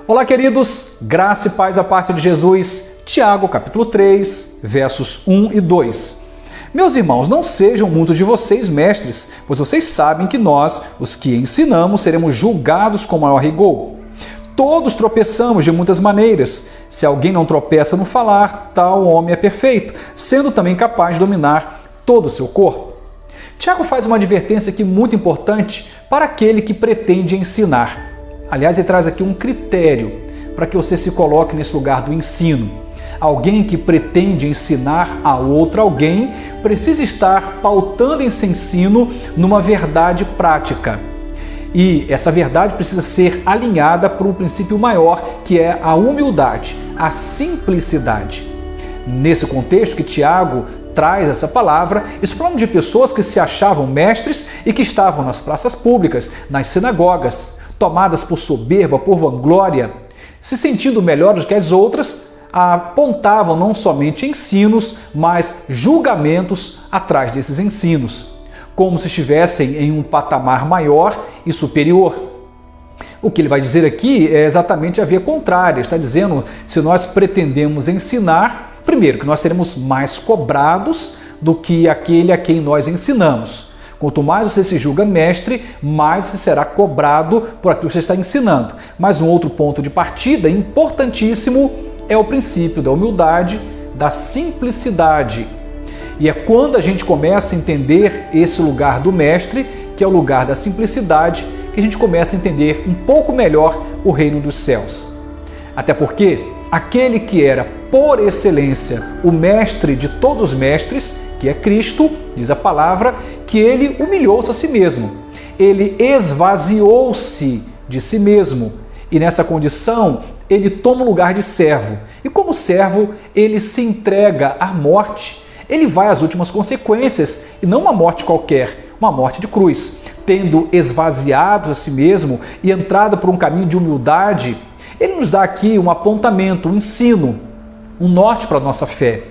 Olá, queridos, graça e paz da parte de Jesus. Tiago, capítulo 3, versos 1 e 2. Meus irmãos, não sejam muitos de vocês mestres, pois vocês sabem que nós, os que ensinamos, seremos julgados com maior rigor. Todos tropeçamos de muitas maneiras. Se alguém não tropeça no falar, tal homem é perfeito, sendo também capaz de dominar todo o seu corpo. Tiago faz uma advertência aqui muito importante para aquele que pretende ensinar. Aliás, ele traz aqui um critério para que você se coloque nesse lugar do ensino. Alguém que pretende ensinar a outro alguém precisa estar pautando esse ensino numa verdade prática. E essa verdade precisa ser alinhada por um princípio maior, que é a humildade, a simplicidade. Nesse contexto que Tiago traz essa palavra, falando de pessoas que se achavam mestres e que estavam nas praças públicas, nas sinagogas, tomadas por soberba, por vanglória, se sentindo melhores do que as outras, apontavam não somente ensinos, mas julgamentos atrás desses ensinos, como se estivessem em um patamar maior e superior. O que ele vai dizer aqui é exatamente a via contrária. Ele está dizendo, se nós pretendemos ensinar, primeiro, que nós seremos mais cobrados do que aquele a quem nós ensinamos. Quanto mais você se julga mestre, mais você será cobrado por aquilo que você está ensinando. Mas um outro ponto de partida importantíssimo é o princípio da humildade, da simplicidade. E é quando a gente começa a entender esse lugar do mestre, que é o lugar da simplicidade, que a gente começa a entender um pouco melhor o reino dos céus. Até porque aquele que era, por excelência, o mestre de todos os mestres, que é Cristo, diz a palavra, que ele humilhou-se a si mesmo. Ele esvaziou-se de si mesmo. E nessa condição, ele toma o lugar de servo. E como servo, ele se entrega à morte. Ele vai às últimas consequências, e não uma morte qualquer, uma morte de cruz. Tendo esvaziado a si mesmo e entrado por um caminho de humildade, ele nos dá aqui um apontamento, um ensino, um norte para a nossa fé.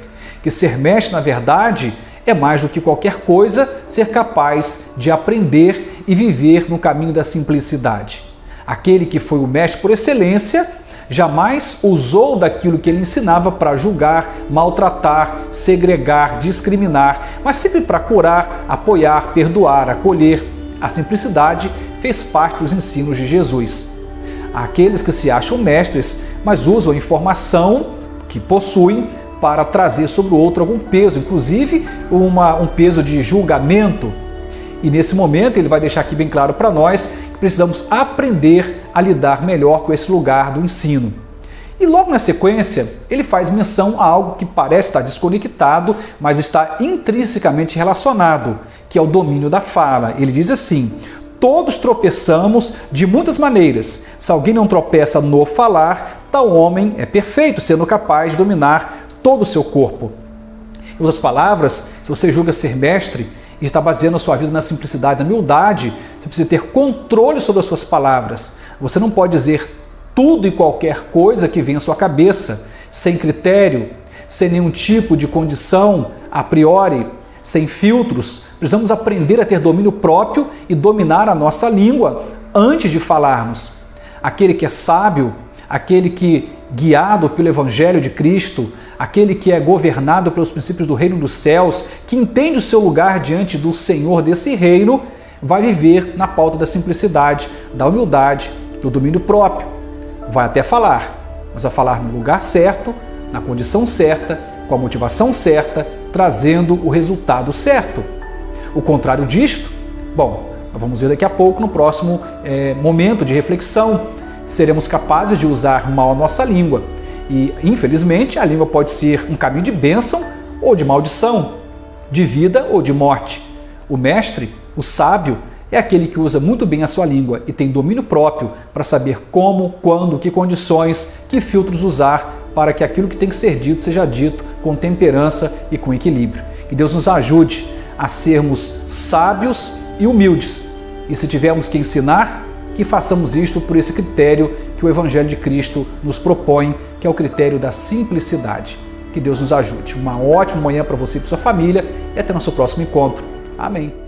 Que ser mestre, na verdade, é mais do que qualquer coisa ser capaz de aprender e viver no caminho da simplicidade. Aquele que foi o mestre por excelência jamais usou daquilo que ele ensinava para julgar, maltratar, segregar, discriminar, mas sempre para curar, apoiar, perdoar, acolher. A simplicidade fez parte dos ensinos de Jesus. Há aqueles que se acham mestres, mas usam a informação que possuem para trazer sobre o outro algum peso, inclusive um peso de julgamento. E nesse momento ele vai deixar aqui bem claro para nós que precisamos aprender a lidar melhor com esse lugar do ensino. E logo na sequência ele faz menção a algo que parece estar desconectado, mas está intrinsecamente relacionado, que é o domínio da fala. Ele diz assim: todos tropeçamos de muitas maneiras. Se alguém não tropeça no falar, tal homem é perfeito, sendo capaz de dominar todo o seu corpo. Em outras palavras, se você julga ser mestre e está baseando a sua vida na simplicidade, na humildade, você precisa ter controle sobre as suas palavras. Você não pode dizer tudo e qualquer coisa que vem à sua cabeça, sem critério, sem nenhum tipo de condição a priori, sem filtros. Precisamos aprender a ter domínio próprio e dominar a nossa língua antes de falarmos. Aquele que é sábio, aquele que, guiado pelo Evangelho de Cristo, aquele que é governado pelos princípios do reino dos céus, que entende o seu lugar diante do Senhor desse reino, vai viver na pauta da simplicidade, da humildade, do domínio próprio. Vai até falar, mas vai falar no lugar certo, na condição certa, com a motivação certa, trazendo o resultado certo. O contrário disto, bom, nós vamos ver daqui a pouco no próximo momento de reflexão. Seremos capazes de usar mal a nossa língua. E, infelizmente, a língua pode ser um caminho de bênção ou de maldição, de vida ou de morte. O mestre, o sábio, é aquele que usa muito bem a sua língua e tem domínio próprio para saber como, quando, que condições, que filtros usar para que aquilo que tem que ser dito seja dito com temperança e com equilíbrio. Que Deus nos ajude a sermos sábios e humildes. E se tivermos que ensinar, que façamos isto por esse critério que o Evangelho de Cristo nos propõe, que é o critério da simplicidade. Que Deus nos ajude. Uma ótima manhã para você e para sua família e até nosso próximo encontro. Amém.